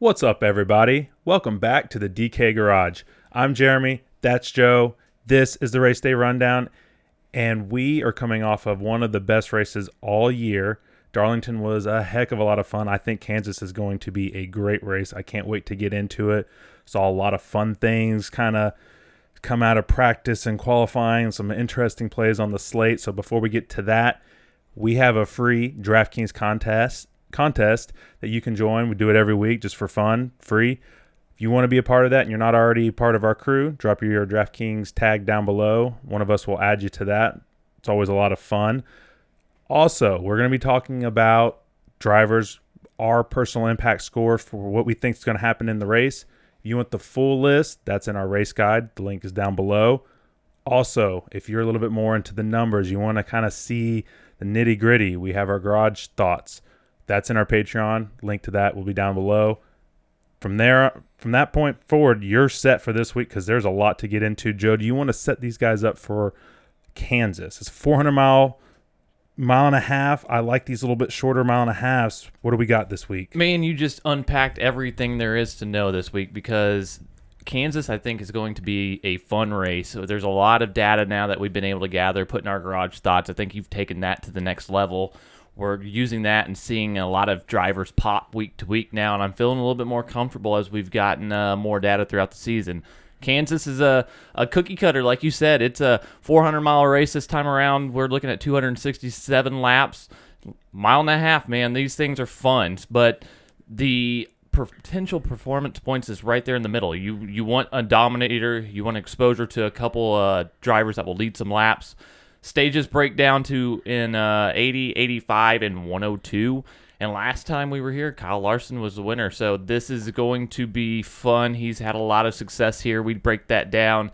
What's up, everybody? Welcome back to the DK Garage. I'm Jeremy. That's Joe. This is the Race Day Rundown, and we are coming off of one of the best races all year. Darlington was a heck of a lot of fun. I think Kansas is going to be a great race. I can't wait to get into it. Saw a lot of fun things kind of come out of practice and qualifying, some interesting plays on the slate. So before we get to that, we have a free DraftKings contest that you can join. We do it every week just for fun, free. If you want to be a part of that and you're not already part of our crew, drop your DraftKings tag down below. One of us will add you to that. It's always a lot of fun. Also, we're going to be talking about drivers, our personal impact score for what we think is going to happen in the race. If you want the full list, that's in our race guide. The link is down below. Also, if you're a little bit more into the numbers, you want to kind of see the nitty gritty, we have our garage thoughts. That's in our Patreon. Link to that will be down below. From that point forward, you're set for this week because there's a lot to get into. Joe, do you want to set these guys up for Kansas? It's a 400-mile and a half. I like these a little bit shorter mile and a halves. What do we got this week? Man, you just unpacked everything there is to know this week because Kansas, I think, is going to be a fun race. So there's a lot of data now that we've been able to gather, put in our garage thoughts. I think you've taken that to the next level. We're using that and seeing a lot of drivers pop week to week now, and I'm feeling a little bit more comfortable as we've gotten more data throughout the season. Kansas is a cookie cutter, like you said. It's a 400-mile race this time around. We're looking at 267 laps. Mile and a half, man. These things are fun, but the potential performance points is right there in the middle. You want a dominator. You want exposure to a couple drivers that will lead some laps. Stages break down to in 80, 85, and 102. And last time we were here, Kyle Larson was the winner. So this is going to be fun. He's had a lot of success here. We break that down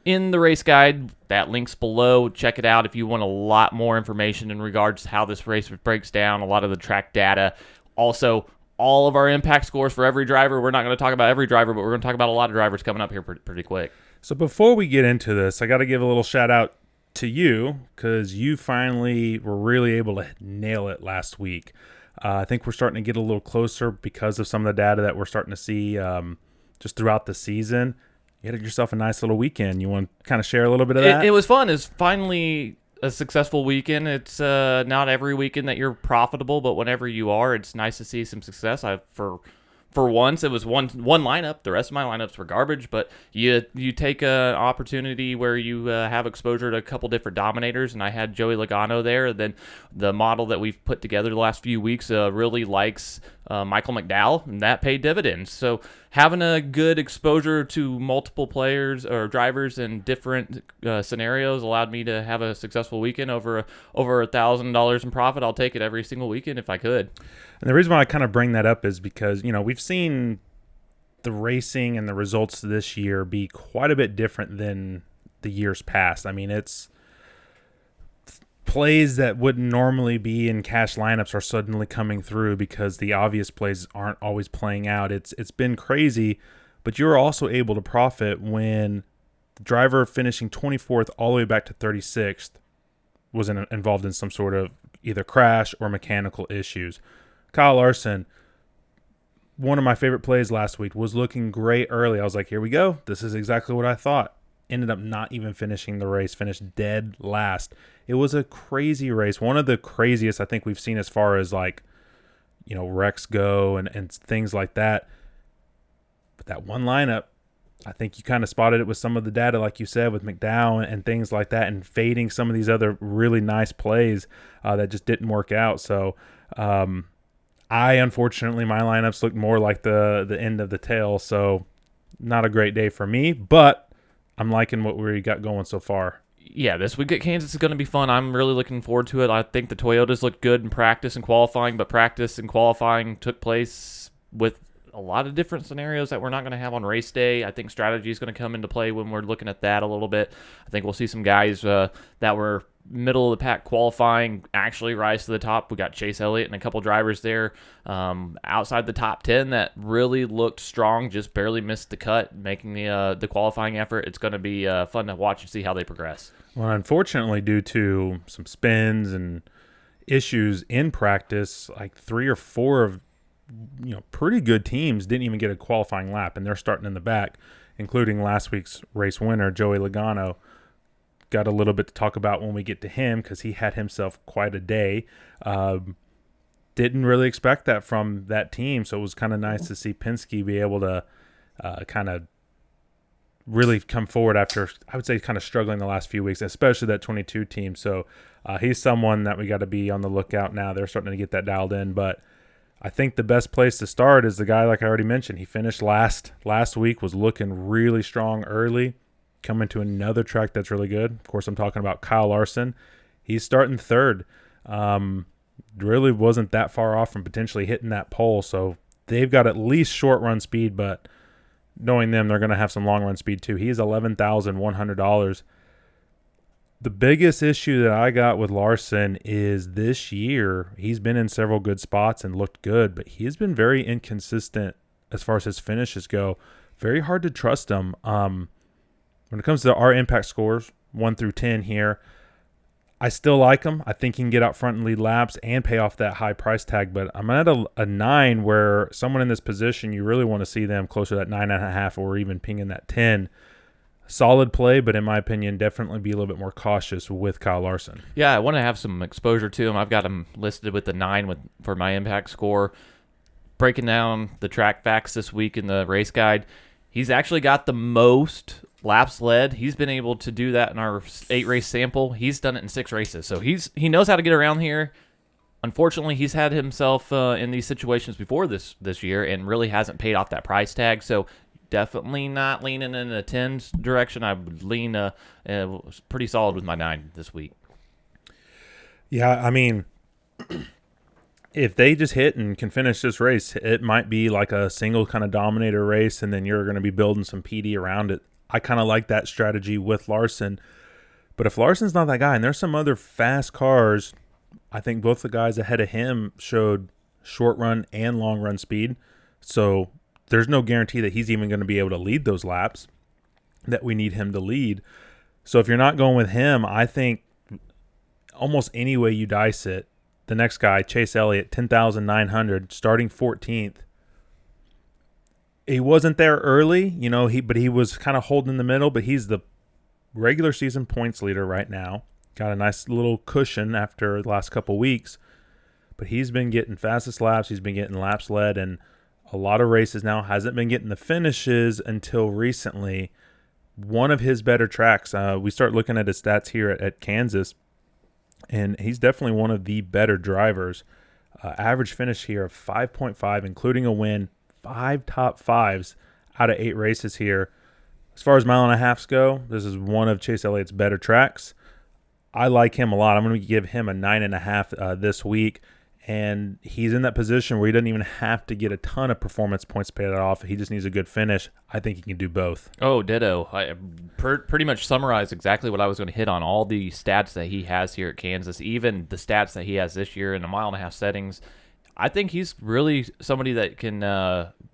in the race guide. That link's below. Check it out if you want a lot more information in regards to how this race breaks down, a lot of the track data. Also, all of our impact scores for every driver. We're not going to talk about every driver, but we're going to talk about a lot of drivers coming up here pretty quick. So before we get into this, I got to give a little shout out to you because you finally were really able to nail it last week. I think we're starting to get a little closer because of some of the data that we're starting to see just throughout the season. You had yourself a nice little weekend. You want to kind of share a little bit of that? It was fun. It's finally a successful weekend. It's not every weekend that you're profitable, but whenever you are, it's nice to see some success. For once, it was one lineup. The rest of my lineups were garbage, but you take an opportunity where you have exposure to a couple different dominators, and I had Joey Logano there. Then the model that we've put together the last few weeks really likes Michael McDowell, and that paid dividends. So having a good exposure to multiple players or drivers in different scenarios allowed me to have a successful weekend, over $1,000 in profit. I'll take it every single weekend if I could. And the reason why I kind of bring that up is because, we've seen the racing and the results this year be quite a bit different than the years past. I mean, it's plays that wouldn't normally be in cash lineups are suddenly coming through because the obvious plays aren't always playing out. It's been crazy, but you're also able to profit when the driver finishing 24th all the way back to 36th was involved in some sort of either crash or mechanical issues. Kyle Larson, one of my favorite plays last week, was looking great early. I was like, here we go. This is exactly what I thought. Ended up not even finishing the race, finished dead last. It was a crazy race. One of the craziest I think we've seen as far as wrecks go and things like that. But that one lineup, I think you kind of spotted it with some of the data, like you said, with McDowell and things like that, and fading some of these other really nice plays that just didn't work out. So, unfortunately, my lineups looked more like the end of the tail, so not a great day for me, but I'm liking what we got going so far. Yeah, this week at Kansas is going to be fun. I'm really looking forward to it. I think the Toyotas looked good in practice and qualifying, but practice and qualifying took place with a lot of different scenarios that we're not going to have on race day. I think strategy is going to come into play when we're looking at that a little bit. I think we'll see some guys that were middle of the pack qualifying actually rise to the top. We got Chase Elliott and a couple drivers there outside the top 10 that really looked strong, just barely missed the cut, making the qualifying effort. It's going to be fun to watch and see how they progress. Well, unfortunately, due to some spins and issues in practice, like 3 or 4 of pretty good teams didn't even get a qualifying lap, and they're starting in the back, including last week's race winner, Joey Logano. Got a little bit to talk about when we get to him because he had himself quite a day. Didn't really expect that from that team, so it was kind of nice to see Penske be able to kind of really come forward after, I would say, kind of struggling the last few weeks, especially that 22 team. So he's someone that we got to be on the lookout now. They're starting to get that dialed in, but I think the best place to start is the guy like I already mentioned. He finished last week, was looking really strong early, coming to another track that's really good. Of course, I'm talking about Kyle Larson. He's starting third. Really wasn't that far off from potentially hitting that pole, so they've got at least short run speed, but knowing them, they're going to have some long run speed too. He's $11,100. The biggest issue that I got with Larson is this year he's been in several good spots and looked good, but he's been very inconsistent as far as his finishes go. Very hard to trust him. When it comes to our impact scores, 1 through 10 here, I still like him. I think he can get out front and lead laps and pay off that high price tag, but I'm at a 9 where someone in this position, you really want to see them closer to that 9.5 or even pinging that 10. Solid play, but in my opinion, definitely be a little bit more cautious with Kyle Larson. Yeah, I want to have some exposure to him. I've got him listed with the 9 for my impact score. Breaking down the track facts this week in the race guide, he's actually got the most laps led. He's been able to do that in our 8-race sample. He's done it in 6 races, so he knows how to get around here. Unfortunately, he's had himself in these situations before this year and really hasn't paid off that price tag, so definitely not leaning in a 10s direction. I would lean pretty solid with my 9 this week. Yeah, I mean, if they just hit and can finish this race, it might be like a single kind of dominator race, and then you're going to be building some PD around it. I kind of like that strategy with Larson. But if Larson's not that guy, and there's some other fast cars, I think both the guys ahead of him showed short run and long run speed. So there's no guarantee that he's even going to be able to lead those laps that we need him to lead. So if you're not going with him, I think almost any way you dice it, the next guy, Chase Elliott, 10,900, starting 14th. He wasn't there early, but he was kind of holding in the middle, but he's the regular season points leader right now. Got a nice little cushion after the last couple weeks, but he's been getting fastest laps. He's been getting laps led, and a lot of races now. Hasn't been getting the finishes until recently. One of his better tracks, we start looking at his stats here at Kansas, and he's definitely one of the better drivers. Average finish here of 5.5, including a win. 5 top 5s out of 8 races here. As far as mile and a halfs go, this is one of Chase Elliott's better tracks. I like him a lot. I'm going to give him a 9.5 this week, and he's in that position where he doesn't even have to get a ton of performance points paid off. He just needs a good finish. I think he can do both. Oh, ditto. I pretty much summarized exactly what I was going to hit on. All the stats that he has here at Kansas, even the stats that he has this year in the mile and a half settings. I think he's really somebody that can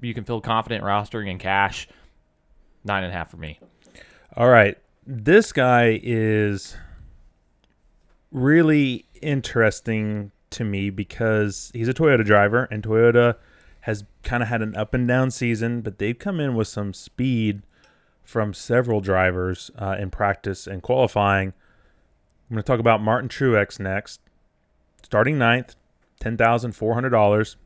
you can feel confident rostering in cash. 9.5 for me. All right. This guy is really interesting to me because he's a Toyota driver, and Toyota has kind of had an up and down season, but they've come in with some speed from several drivers in practice and qualifying. I'm going to talk about Martin Truex next. Starting 9th, $10,400.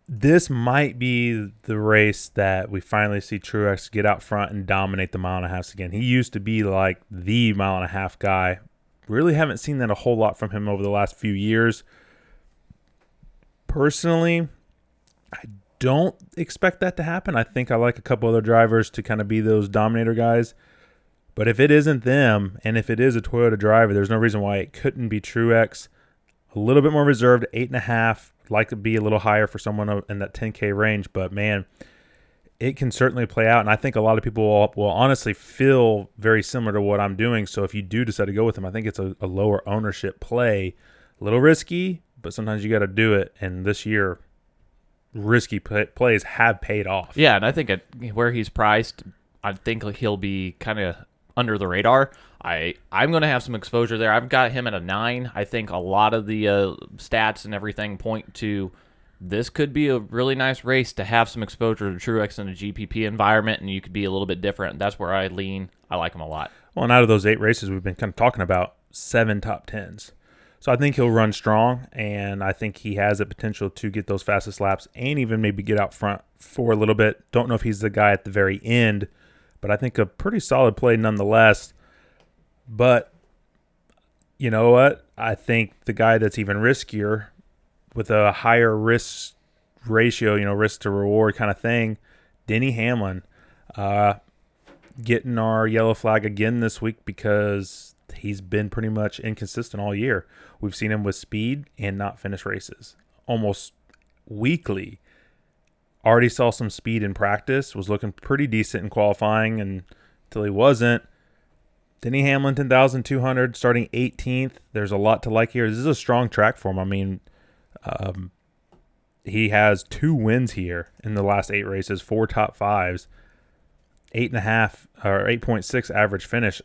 This might be the race that we finally see Truex get out front and dominate the mile and a half again. He used to be like the mile and a half guy. Really haven't seen that a whole lot from him over the last few years. Personally, I don't expect that to happen. I think I like a couple other drivers to kind of be those dominator guys. But if it isn't them, and if it is a Toyota driver, there's no reason why it couldn't be Truex. A little bit more reserved, 8.5. Like to be a little higher for someone in that 10K range, but man, it can certainly play out. And I think a lot of people will honestly feel very similar to what I'm doing. So if you do decide to go with him, I think it's a lower ownership play. A little risky, but sometimes you got to do it. And this year, risky plays have paid off. Yeah, and I think where he's priced, I think he'll be kind of under the radar. I'm going to have some exposure there. I've got him at a 9. I think a lot of the stats and everything point to this could be a really nice race to have some exposure to Truex in a GPP environment, and you could be a little bit different. That's where I lean. I like him a lot. Well, and out of those 8 races we've been kind of talking about, 7 top 10s. So I think he'll run strong, and I think he has the potential to get those fastest laps and even maybe get out front for a little bit. Don't know if he's the guy at the very end, but I think a pretty solid play nonetheless. But you know what? I think the guy that's even riskier with a higher risk ratio, risk to reward kind of thing, Denny Hamlin, getting our yellow flag again this week because he's been pretty much inconsistent all year. We've seen him with speed and not finish races almost weekly. Already saw some speed in practice, was looking pretty decent in qualifying until he wasn't. Denny Hamlin, 10,200, starting 18th. There's a lot to like here. This is a strong track for him. I mean, he has 2 wins here in the last 8 races, 4 top 5s, 8.5 or 8.6 average finish.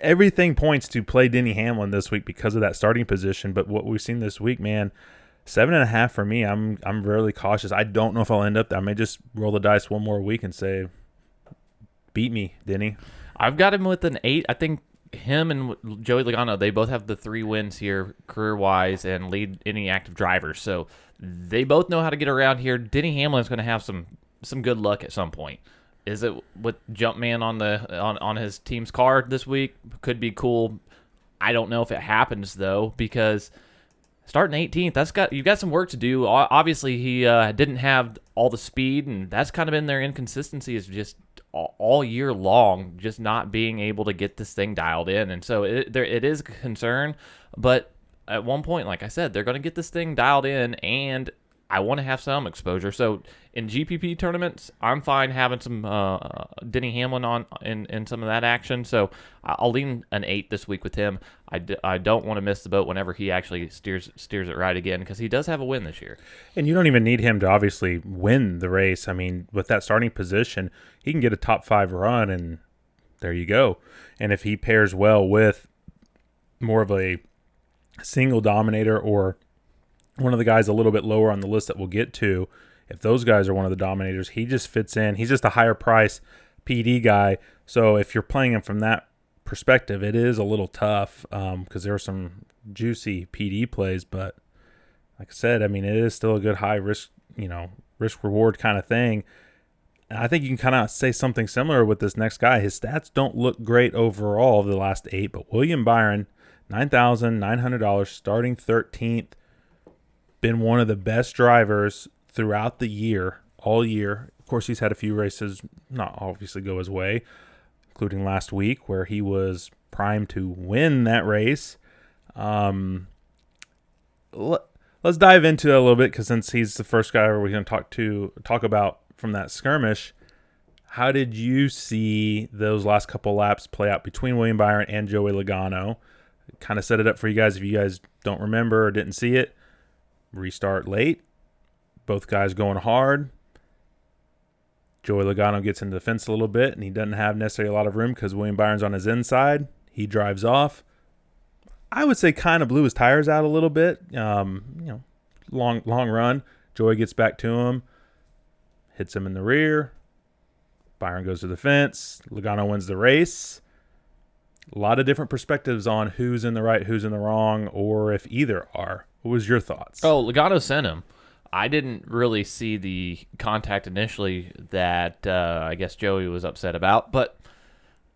Everything points to play Denny Hamlin this week because of that starting position. But what we've seen this week, man, 7.5 for me. I'm really cautious. I don't know if I'll end up there. I may just roll the dice one more week and say, beat me, Denny. I've got him with an 8. I think him and Joey Logano, they both have the 3 wins here career-wise and lead any active drivers. So they both know how to get around here. Denny Hamlin's going to have some good luck at some point. Is it with Jumpman on his team's car this week? Could be cool. I don't know if it happens though, because starting 18th, you've got some work to do. Obviously, he didn't have all the speed, and that's kind of been their inconsistency, is just all year long, just not being able to get this thing dialed in. And so it is a concern, but at one point, like I said, they're going to get this thing dialed in, and I want to have some exposure. So in GPP tournaments, I'm fine having some Denny Hamlin on in some of that action. So I'll lean an 8 this week with him. I don't want to miss the boat whenever he actually steers it right again, because he does have a win this year. And you don't even need him to obviously win the race. I mean, with that starting position, he can get a top 5 run, and there you go. And if he pairs well with more of a single dominator or one of the guys a little bit lower on the list that we'll get to, if those guys are one of the dominators, he just fits in. He's just a higher price PD guy. So if you're playing him from that perspective, it is a little tough because there are some juicy PD plays. But like I said, I mean, it is still a good high risk, risk reward kind of thing. And I think you can kind of say something similar with this next guy. His stats don't look great overall the last 8, but William Byron, $9,900, starting 13th. Been one of the best drivers throughout the year, all year. Of course, he's had a few races not obviously go his way, including last week where he was primed to win that race. Let's dive into it a little bit, because since he's the first guy we're going to talk about from that skirmish, how did you see those last couple laps play out between William Byron and Joey Logano? Kind of set it up for you guys if you guys don't remember or didn't see it. Restart late. Both guys going hard. Joey Logano gets into the fence a little bit, and he doesn't have necessarily a lot of room because William Byron's on his inside. He drives off. I would say kind of blew his tires out a little bit. Long run. Joey gets back to him. Hits him in the rear. Byron goes to the fence. Logano wins the race. A lot of different perspectives on who's in the right, who's in the wrong, or if either are. What was your thoughts? Oh, Logano sent him. I didn't really see the contact initially that I guess Joey was upset about. But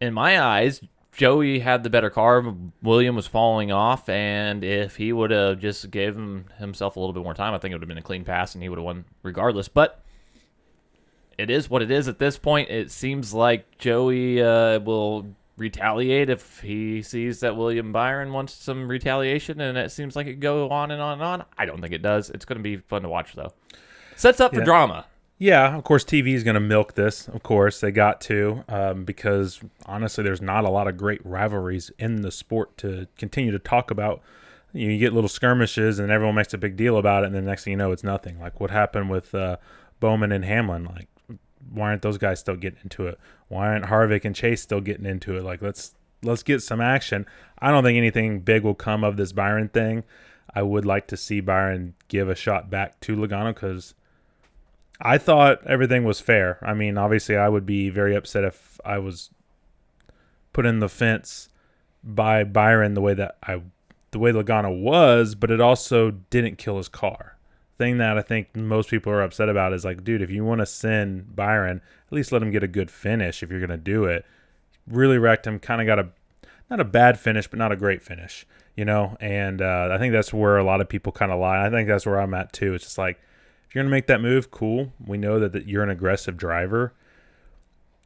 in my eyes, Joey had the better car. William was falling off. And if he would have just given himself a little bit more time, I think it would have been a clean pass and he would have won regardless. But it is what it is at this point. It seems like Joey will retaliate if he sees that William Byron wants some retaliation, and it seems like it go on and on and on. I don't think it does. It's going to be fun to watch, though. Sets up for drama. Yeah, of course, TV is going to milk this. Of course, they got to, because honestly, there's not a lot of great rivalries in the sport to continue to talk about. You get little skirmishes, and everyone makes a big deal about it, and then next thing you know, it's nothing. Like what happened with Bowman and Hamlin. Like why aren't those guys still getting into it? Why aren't Harvick and Chase still getting into it? Like, let's get some action. I don't think anything big will come of this Byron thing. I would like to see Byron give a shot back to Logano because I thought everything was fair. I mean, obviously, I would be very upset if I was put in the fence by Byron the way Logano was, but it also didn't kill his car. Thing that I think most people are upset about is like, dude, if you want to send Byron, at least let him get a good finish if you're going to do it. Really wrecked him, kind of got not a bad finish, but not a great finish, and I think that's where a lot of people kind of lie. I think that's where I'm at too. It's just like, if you're going to make that move, cool. We know that you're an aggressive driver.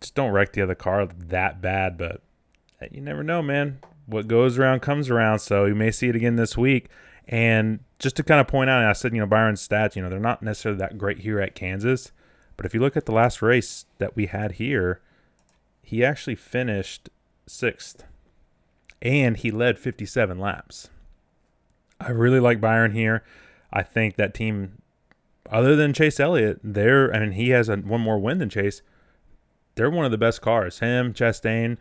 Just don't wreck the other car that bad, but you never know, man. What goes around comes around, so you may see it again this week. And just to kind of point out, and I said, Byron's stats, they're not necessarily that great here at Kansas, but if you look at the last race that we had here, he actually finished 6th, and he led 57 laps. I really like Byron here. I think that team, other than Chase Elliott, he has one more win than Chase. They're one of the best cars. Him, Chastain.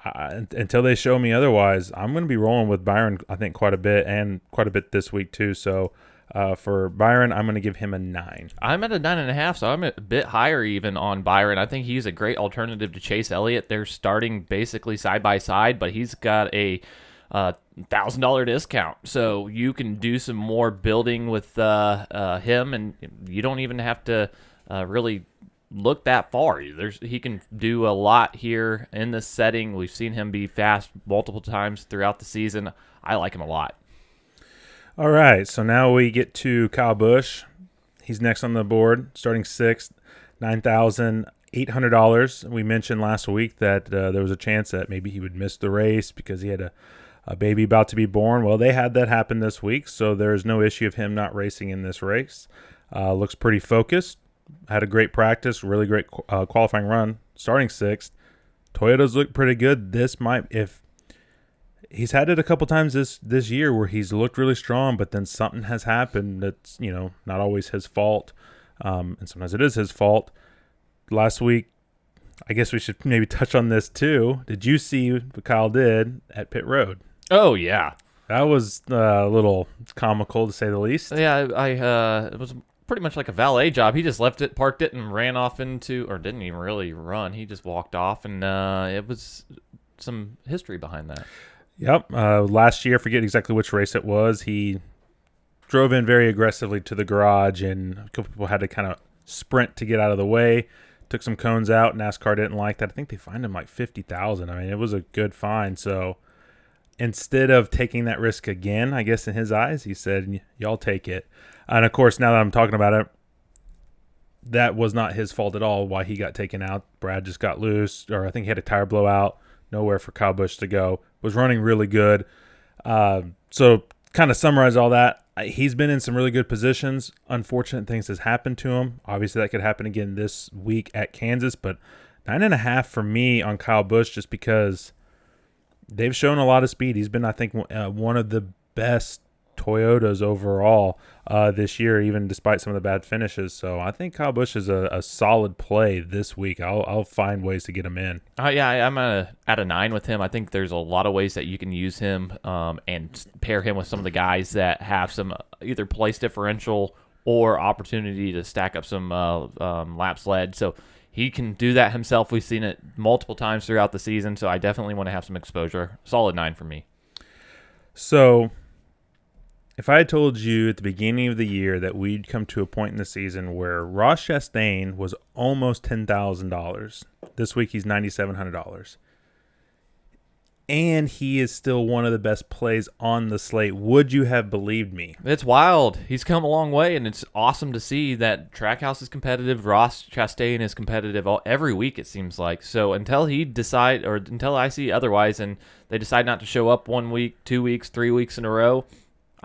Until they show me otherwise, I'm going to be rolling with Byron, I think, quite a bit this week too. So for Byron, I'm going to give him a 9. I'm at a 9.5, so I'm a bit higher even on Byron. I think he's a great alternative to Chase Elliott. They're starting basically side by side, but he's got a $1,000 discount, so you can do some more building with him, and you don't even have to really look that far. He can do a lot here in this setting. We've seen him be fast multiple times throughout the season. I like him a lot. All right, so now we get to Kyle Busch. He's next on the board, starting 6th, $9,800. We mentioned last week that there was a chance that maybe he would miss the race because he had a baby about to be born. Well, they had that happen this week, so there's no issue of him not racing in this race. Looks pretty focused. Had a great practice, really great qualifying run, starting 6th. Toyotas look pretty good. If he's had it a couple times this year where he's looked really strong, but then something has happened that's, not always his fault. And sometimes it is his fault. Last week, I guess we should maybe touch on this too. Did you see what Kyle did at pit road? Oh, yeah. That was a little comical to say the least. Yeah, it was pretty much like a valet job. He just left it, parked it, and ran off or didn't even really run. He just walked off, and it was some history behind that. Yep. Last year, I forget exactly which race it was, he drove in very aggressively to the garage, and a couple people had to kind of sprint to get out of the way. Took some cones out. NASCAR didn't like that. I think they fined him like $50,000. I mean, it was a good fine. So instead of taking that risk again, I guess in his eyes, he said, y'all take it. And, of course, now that I'm talking about it, that was not his fault at all why he got taken out. Brad just got loose, or I think he had a tire blowout. Nowhere for Kyle Busch to go. Was running really good. So kind of summarize all that. He's been in some really good positions. Unfortunate things has happened to him. Obviously, that could happen again this week at Kansas. But 9.5 for me on Kyle Busch just because they've shown a lot of speed. He's been, I think, one of the best Toyotas overall this year, even despite some of the bad finishes. So I think Kyle Busch is a solid play this week. I'll find ways to get him in. Yeah, I'm at a 9 with him. I think there's a lot of ways that you can use him and pair him with some of the guys that have some either place differential or opportunity to stack up some laps led. So he can do that himself. We've seen it multiple times throughout the season, so I definitely want to have some exposure. Solid 9 for me. So if I had told you at the beginning of the year that we'd come to a point in the season where Ross Chastain was almost $10,000, this week he's $9,700, and he is still one of the best plays on the slate, would you have believed me? It's wild. He's come a long way, and it's awesome to see that Trackhouse is competitive. Ross Chastain is competitive every week, it seems like. So until I see otherwise, and they decide not to show up 1 week, 2 weeks, 3 weeks in a row,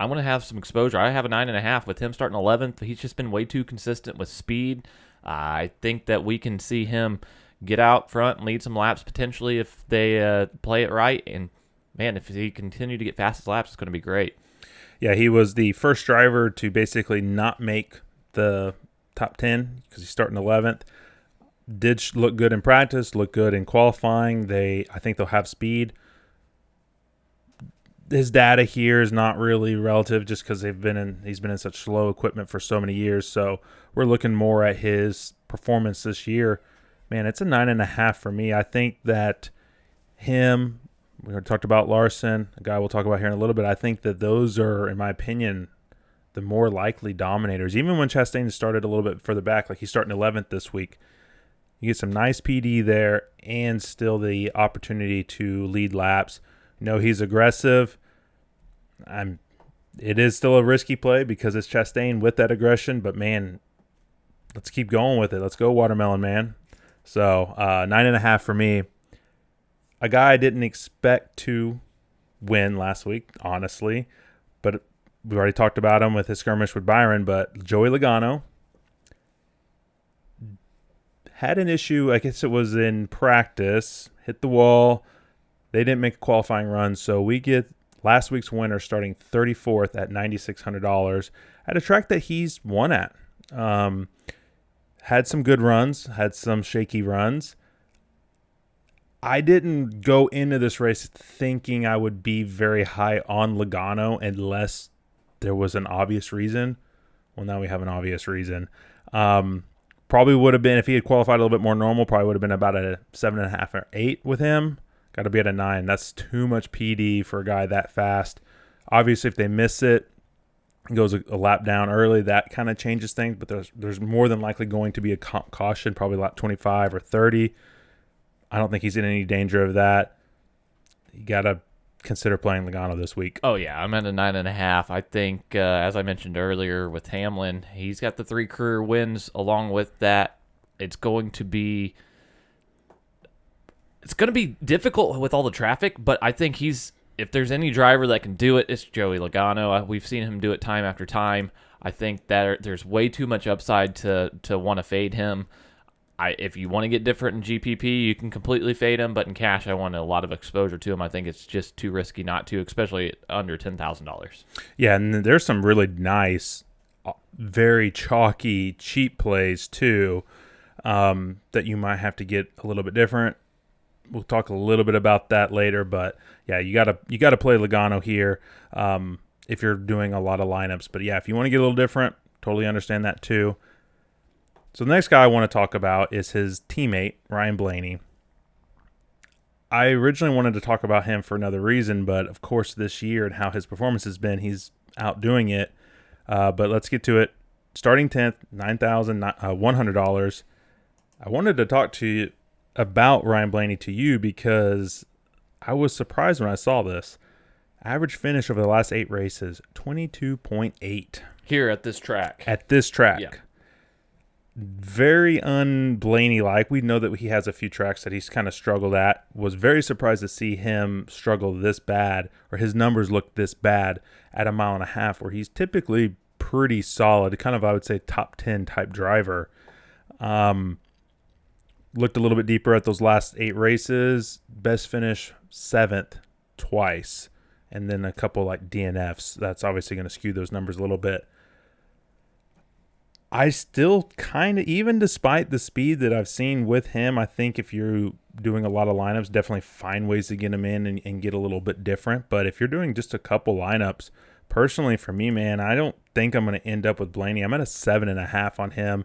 I want to have some exposure. I have a 9.5 with him starting 11th. He's just been way too consistent with speed. I think that we can see him get out front and lead some laps potentially if they play it right. And, man, if he continue to get fastest laps, it's going to be great. Yeah, he was the first driver to basically not make the top 10 because he's starting 11th. Did look good in practice, look good in qualifying. I think they'll have speed. His data here is not really relative just because he's been in such slow equipment for so many years. So we're looking more at his performance this year. Man, it's a 9.5 for me. I think that him, we already talked about Larson, a guy we'll talk about here in a little bit. I think that those are, in my opinion, the more likely dominators. Even when Chastain started a little bit further back, like he's starting 11th this week, you get some nice PD there and still the opportunity to lead laps. He's aggressive. It is still a risky play because it's Chastain with that aggression, but man, let's keep going with it. Let's go, Watermelon Man. So 9.5 for me. A guy I didn't expect to win last week, honestly, but we already talked about him with his skirmish with Byron, but Joey Logano had an issue. I guess it was in practice, hit the wall. They didn't make a qualifying run, so we get last week's winner starting 34th at $9,600 at a track that he's won at. Had some good runs, had some shaky runs. I didn't go into this race thinking I would be very high on Logano unless there was an obvious reason. Well, now we have an obvious reason. Probably would have been, if he had qualified a little bit more normal, probably would have been about a 7.5 or 8 with him. Got to be at a 9. That's too much PD for a guy that fast. Obviously, if they miss it, goes a lap down early, that kind of changes things. But there's more than likely going to be a caution, probably lap 25 or 30. I don't think he's in any danger of that. You got to consider playing Logano this week. Oh, yeah. I'm at a 9.5. I think, as I mentioned earlier with Hamlin, he's got the 3 career wins. Along with that, it's going to be difficult with all the traffic, but I think if there's any driver that can do it, it's Joey Logano. We've seen him do it time after time. I think that there's way too much upside to want to fade him. If you want to get different in GPP, you can completely fade him, but in cash, I want a lot of exposure to him. I think it's just too risky not to, especially under $10,000. Yeah, and there's some really nice, very chalky, cheap plays too that you might have to get a little bit different. We'll talk a little bit about that later, but yeah, you gotta play Logano here if you're doing a lot of lineups. But yeah, if you want to get a little different, totally understand that too. So the next guy I want to talk about is his teammate, Ryan Blaney. I originally wanted to talk about him for another reason, but of course this year and how his performance has been, he's outdoing it. But let's get to it. Starting 10th, $9,100. I wanted to talk to you about Ryan Blaney to you because I was surprised when I saw this. Average finish over the last 8 races, 22.8. Here at this track. Yeah. Very un-Blaney-like. We know that he has a few tracks that he's kind of struggled at. Was very surprised to see him struggle this bad, or his numbers look this bad at 1.5 miles, where he's typically pretty solid, kind of, I would say, top 10 type driver. Looked a little bit deeper at those last 8 races. Best finish 7th twice, and then a couple like DNFs. That's obviously going to skew those numbers a little bit. I still kind of, even despite the speed that I've seen with him, I think if you're doing a lot of lineups, definitely find ways to get him in and get a little bit different. But if you're doing just a couple lineups, personally for me, man, I don't think I'm going to end up with Blaney. I'm at a 7.5 on him.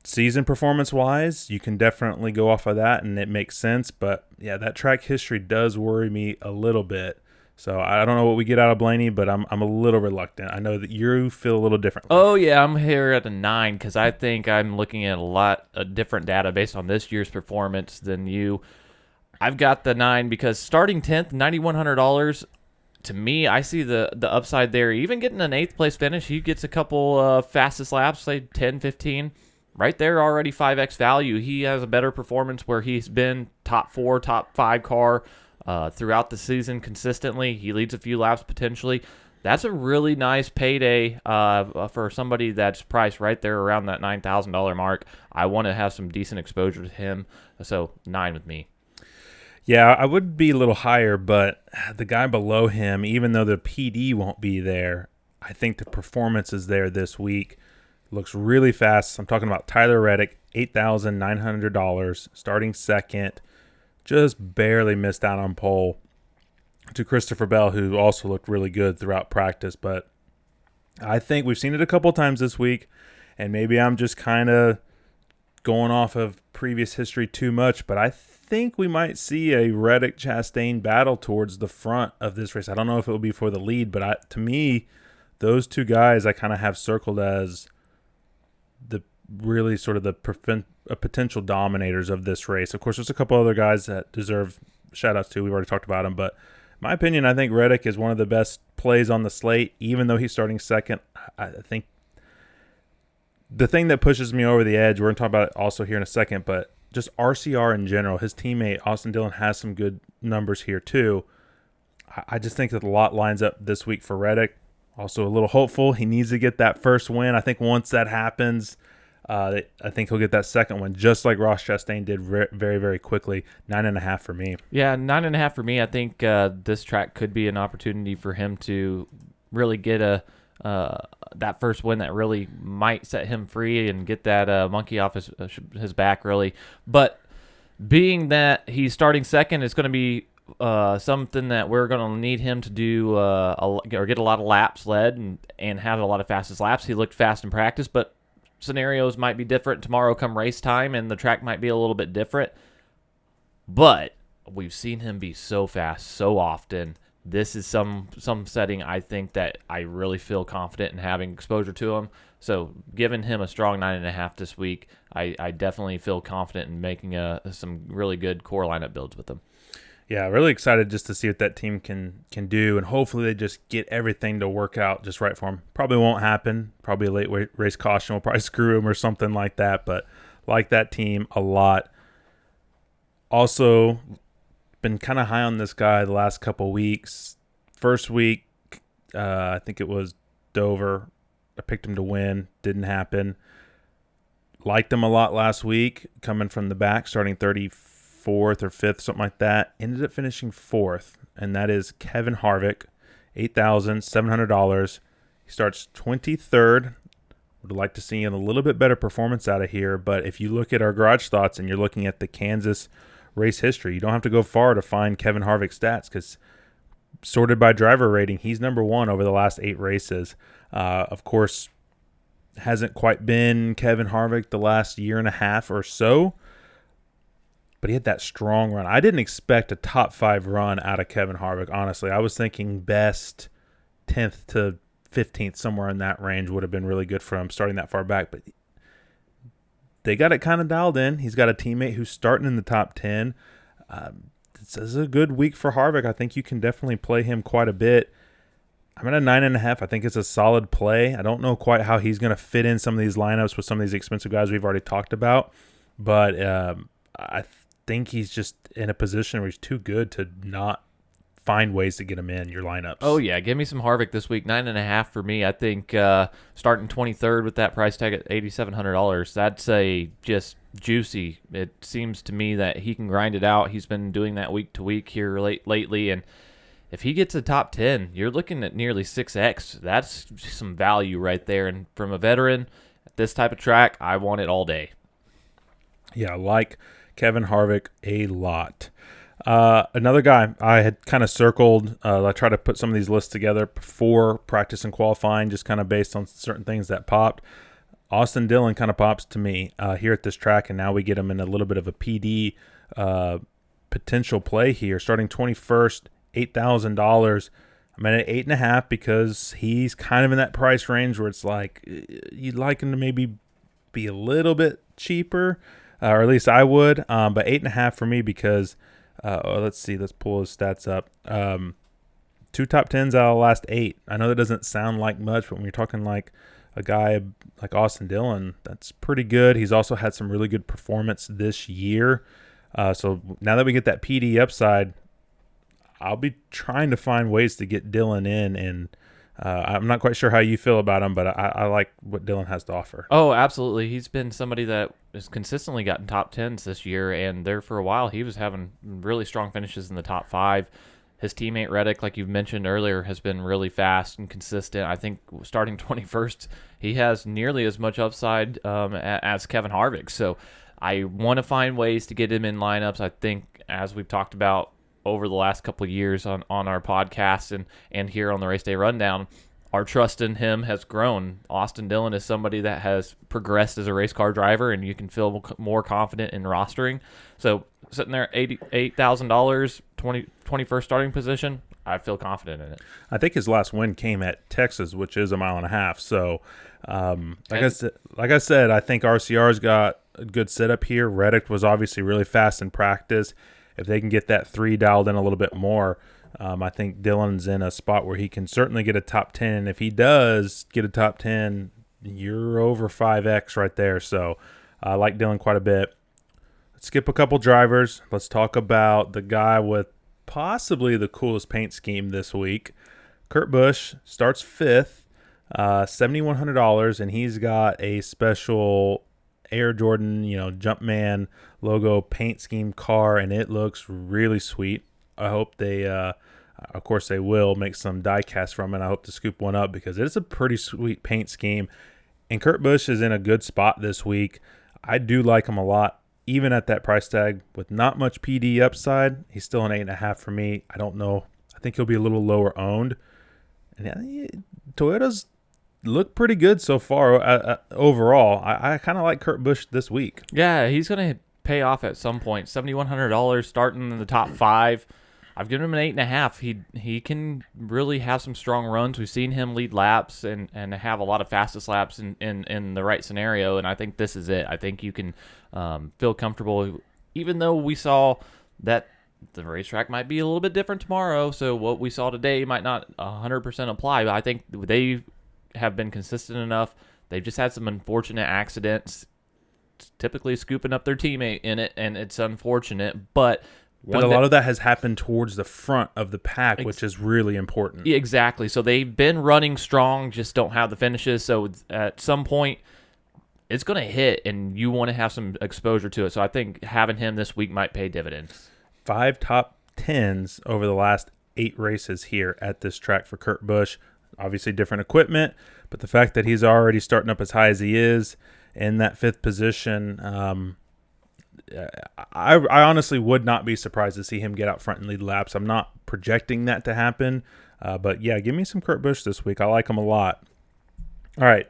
Season performance-wise, you can definitely go off of that, and it makes sense. But, yeah, that track history does worry me a little bit. So I don't know what we get out of Blaney, but I'm a little reluctant. I know that you feel a little differently. Oh, yeah, I'm here at a 9 because I think I'm looking at a lot of different data based on this year's performance than you. I've got the 9 because starting 10th, $9,100, to me, I see the upside there. Even getting an 8th place finish, he gets a couple fastest laps, say 10, 15. Right there, already 5x value. He has a better performance where he's been top 4, top 5 car throughout the season consistently. He leads a few laps potentially. That's a really nice payday for somebody that's priced right there around that $9,000 mark. I want to have some decent exposure to him, so 9 with me. Yeah, I would be a little higher, but the guy below him, even though the PD won't be there, I think the performance is there this week. looks really fast. I'm talking about Tyler Reddick, $8,900, starting second. Just barely missed out on pole to Christopher Bell, who also looked really good throughout practice. But I think we've seen it a couple times this week, and maybe I'm just kind of going off of previous history too much, but I think we might see a Reddick-Chastain battle towards the front of this race. I don't know if it will be for the lead, but to me, those two guys I kind of have circled as the really sort of the potential dominators of this race. Of course, there's a couple other guys that deserve shout-outs too. We've already talked about them, but in my opinion, I think Reddick is one of the best plays on the slate, even though he's starting second. I think the thing that pushes me over the edge, we're going to talk about it also here in a second, but just RCR in general, his teammate Austin Dillon has some good numbers here too. I just think that a lot lines up this week for Reddick. Also a little hopeful. He needs to get that first win. I think once that happens, I think he'll get that second one, just like Ross Chastain did very, very quickly. 9.5 for me. Yeah, 9.5 for me. I think this track could be an opportunity for him to really get that first win that really might set him free and get that monkey off his back, really. But being that he's starting second, it's going to be something that we're going to need him to do or get a lot of laps led and have a lot of fastest laps. He looked fast in practice, but scenarios might be different tomorrow come race time, and the track might be a little bit different. But we've seen him be so fast so often. This is some setting I think that I really feel confident in having exposure to him. So giving him a strong 9.5 this week, I definitely feel confident in making some really good core lineup builds with him. Yeah, really excited just to see what that team can do, and hopefully they just get everything to work out just right for them. Probably won't happen. Probably a late race caution will probably screw them or something like that, but like that team a lot. Also, been kind of high on this guy the last couple weeks. First week, I think it was Dover. I picked him to win. Didn't happen. Liked him a lot last week, coming from the back, starting 34th or 5th, something like that. Ended up finishing 4th, and that is Kevin Harvick, $8,700. He starts 23rd. Would like to see a little bit better performance out of here, but if you look at our garage thoughts and you're looking at the Kansas race history, you don't have to go far to find Kevin Harvick's stats, because sorted by driver rating, he's number 1 over the last 8 races. Of course, hasn't quite been Kevin Harvick the last year and a half or so, but he had that strong run. I didn't expect a top 5 run out of Kevin Harvick, honestly. I was thinking best 10th to 15th, somewhere in that range would have been really good for him starting that far back, but they got it kind of dialed in. He's got a teammate who's starting in the top 10. This is a good week for Harvick. I think you can definitely play him quite a bit. I'm at a 9.5. I think it's a solid play. I don't know quite how he's going to fit in some of these lineups with some of these expensive guys we've already talked about, but I think he's just in a position where he's too good to not find ways to get him in your lineups. Oh, yeah. Give me some Harvick this week. 9.5 for me. I think starting 23rd with that price tag at $8,700, that's just juicy. It seems to me that he can grind it out. He's been doing that week to week here lately, and if he gets a top 10, you're looking at nearly 6x. That's some value right there, and from a veteran at this type of track, I want it all day. Yeah, I like Kevin Harvick a lot. Another guy I had kind of circled, I tried to put some of these lists together before practice and qualifying, just kind of based on certain things that popped. Austin Dillon kind of pops to me here at this track, and now we get him in a little bit of a PD potential play here. Starting 21st, $8,000. I'm at 8.5 because he's kind of in that price range where it's like you'd like him to maybe be a little bit cheaper, or at least I would. But 8.5 for me because let's see, let's pull his stats up. 2 top 10s out of the last 8. I know that doesn't sound like much, but when you're talking like a guy like Austin Dillon, that's pretty good. He's also had some really good performance this year. So now that we get that PD upside, I'll be trying to find ways to get Dillon in, and I'm not quite sure how you feel about him, but I like what Dillon has to offer. Oh, absolutely. He's been somebody that has consistently gotten top 10s this year, and there for a while he was having really strong finishes in the top 5. His teammate Reddick, like you mentioned earlier, has been really fast and consistent. I think starting 21st, he has nearly as much upside as Kevin Harvick. So I want to find ways to get him in lineups. I think, as we've talked about over the last couple of years on our podcast and here on the Race Day Rundown, our trust in him has grown. Austin Dillon is somebody that has progressed as a race car driver, and you can feel more confident in rostering. So sitting there at $88,000, 21st starting position, I feel confident in it. I think his last win came at Texas, which is a mile and a half. So, like I said, I think RCR's got a good setup here. Reddick was obviously really fast in practice. If they can get that 3 dialed in a little bit more, I think Dillon's in a spot where he can certainly get a top 10. And if he does get a top 10, you're over 5X right there. So I like Dillon quite a bit. Let's skip a couple drivers. Let's talk about the guy with possibly the coolest paint scheme this week. Kurt Busch starts 5th, $7,100, and he's got a special Air Jordan, Jumpman logo paint scheme car, and it looks really sweet. I hope they, of course they will, make some die cast from it. I hope to scoop one up because it's a pretty sweet paint scheme. And Kurt Busch is in a good spot this week. I do like him a lot, even at that price tag with not much PD upside. He's still an 8.5 for me. I don't know. I think he'll be a little lower owned. And Toyota's look pretty good so far overall. I kind of like Kurt Busch this week. Yeah, he's going to pay off at some point. $7,100 starting in the top 5. I've given him an 8.5. He can really have some strong runs. We've seen him lead laps and have a lot of fastest laps in the right scenario, and I think this is it. I think you can feel comfortable, even though we saw that the racetrack might be a little bit different tomorrow, so what we saw today might not 100% apply, but I think they have been consistent enough. They've just had some unfortunate accidents, typically scooping up their teammate in it, and it's unfortunate, but a lot of that has happened towards the front of the pack, which is really important. Yeah, exactly. So they've been running strong, just don't have the finishes. So at some point, it's going to hit, and you want to have some exposure to it. So I think having him this week might pay dividends. 5 top 10s over the last 8 races here at this track for Kurt Busch. Obviously different equipment, but the fact that he's already starting up as high as he is in that 5th position, I honestly would not be surprised to see him get out front and lead laps. I'm not projecting that to happen, but yeah, give me some Kurt Busch this week. I like him a lot. All right,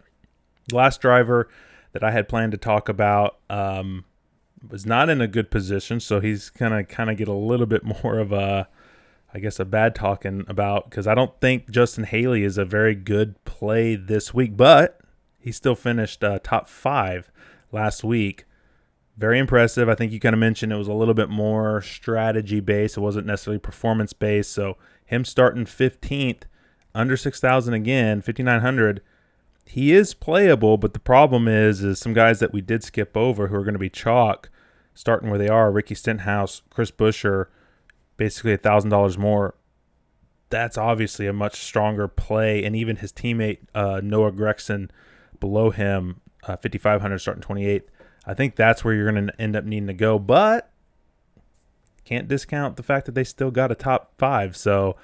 the last driver that I had planned to talk about was not in a good position, so he's gonna kind of get a little bit more of a bad talking about, because I don't think Justin Haley is a very good play this week, but he still finished top 5 last week. Very impressive. I think you kind of mentioned it was a little bit more strategy based. It wasn't necessarily performance based. So him starting 15th, under 6,000 again, 5,900. He is playable, but the problem is some guys that we did skip over who are going to be chalk, starting where they are: Ricky Stenhouse, Chris Buescher, basically $1,000 more. That's obviously a much stronger play, and even his teammate Noah Gragson below him, 5,500, starting 28th. I think that's where you're going to end up needing to go, but can't discount the fact that they still got a top 5. So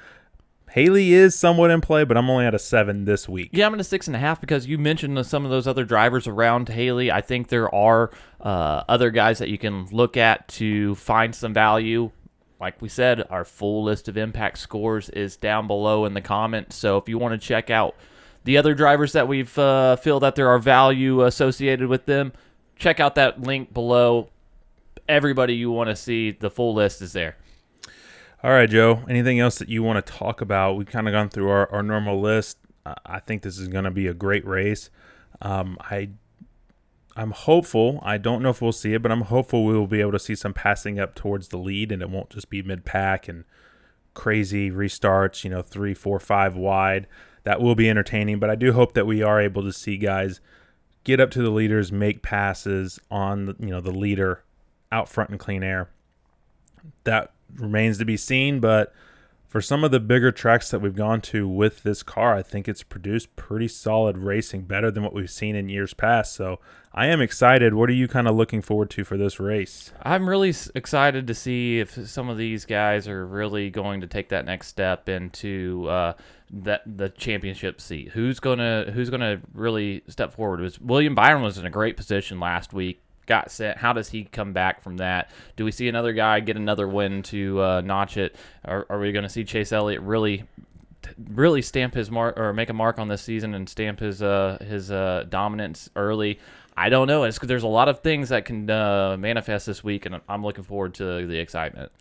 Haley is somewhat in play, but I'm only at a 7 this week. Yeah, I'm at a 6.5 because you mentioned some of those other drivers around Haley. I think there are other guys that you can look at to find some value. Like we said, our full list of impact scores is down below in the comments. So if you want to check out the other drivers that we've feel that there are value associated with them, check out that link below. Everybody you want to see, the full list is there. All right, Joe. Anything else that you want to talk about? We've kind of gone through our normal list. I think this is going to be a great race. I'm hopeful. I don't know if we'll see it, but I'm hopeful we will be able to see some passing up towards the lead, and it won't just be mid-pack and crazy restarts, 3, 4, 5 wide. That will be entertaining, but I do hope that we are able to see guys get up to the leaders, make passes on the leader out front in clean air. That remains to be seen, but For some of the bigger tracks that we've gone to with this car, I think it's produced pretty solid racing, better than what we've seen in years past. So I am excited. What are you kind of looking forward to for this race? I'm really excited to see if some of these guys are really going to take that next step into the championship seat. Who's gonna really step forward? William Byron was in a great position last week. Got sent. How does he come back from that? Do we see another guy get another win to notch it? Are we going to see Chase Elliott really stamp his mark or make a mark on this season and stamp his dominance early? I don't know. There's a lot of things that can manifest this week, and I'm looking forward to the excitement.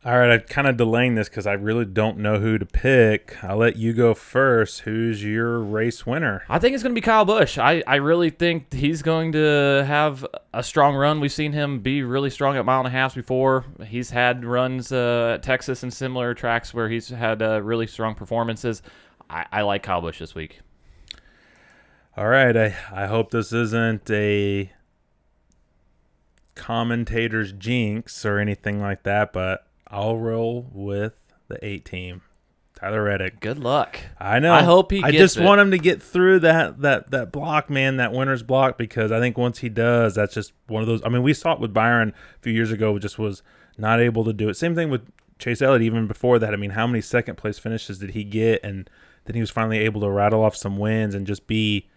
All right, I'm kind of delaying this because I really don't know who to pick. I'll let you go first. Who's your race winner? I think it's going to be Kyle Busch. I really think he's going to have a strong run. We've seen him be really strong at 1.5 miles before. He's had runs at Texas and similar tracks where he's had really strong performances. I like Kyle Busch this week. All right, I hope this isn't a commentator's jinx or anything like that, but I'll roll with the 8 team. Tyler Reddick. Good luck. I know. I hope he gets I just it. want him to get through that block, man, that winner's block, because I think once he does, that's just one of those. I mean, we saw it with Byron a few years ago, just was not able to do it. Same thing with Chase Elliott even before that. I mean, how many second place finishes did he get? And then he was finally able to rattle off some wins and just be,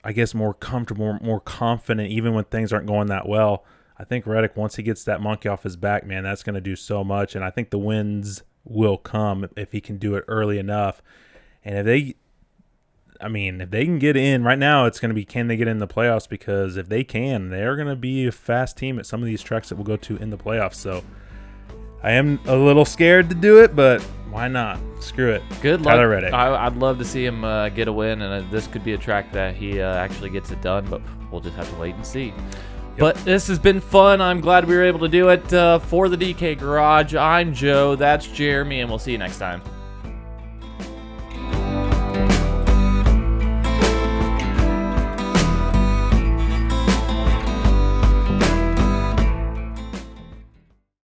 I guess, more comfortable, more confident, even when things aren't going that well. I think Reddick, once he gets that monkey off his back, man, that's going to do so much. And I think the wins will come if he can do it early enough. And if they can get in right now, it's going to be, can they get in the playoffs? Because if they can, they're going to be a fast team at some of these tracks that we'll go to in the playoffs. So I am a little scared to do it, but why not? Screw it. Good luck. Tyler Reddick. I'd love to see him get a win, and this could be a track that he actually gets it done, but we'll just have to wait and see. Yep. But this has been fun. I'm glad we were able to do it for the DK Garage. I'm Joe. That's Jeremy, and we'll see you next time.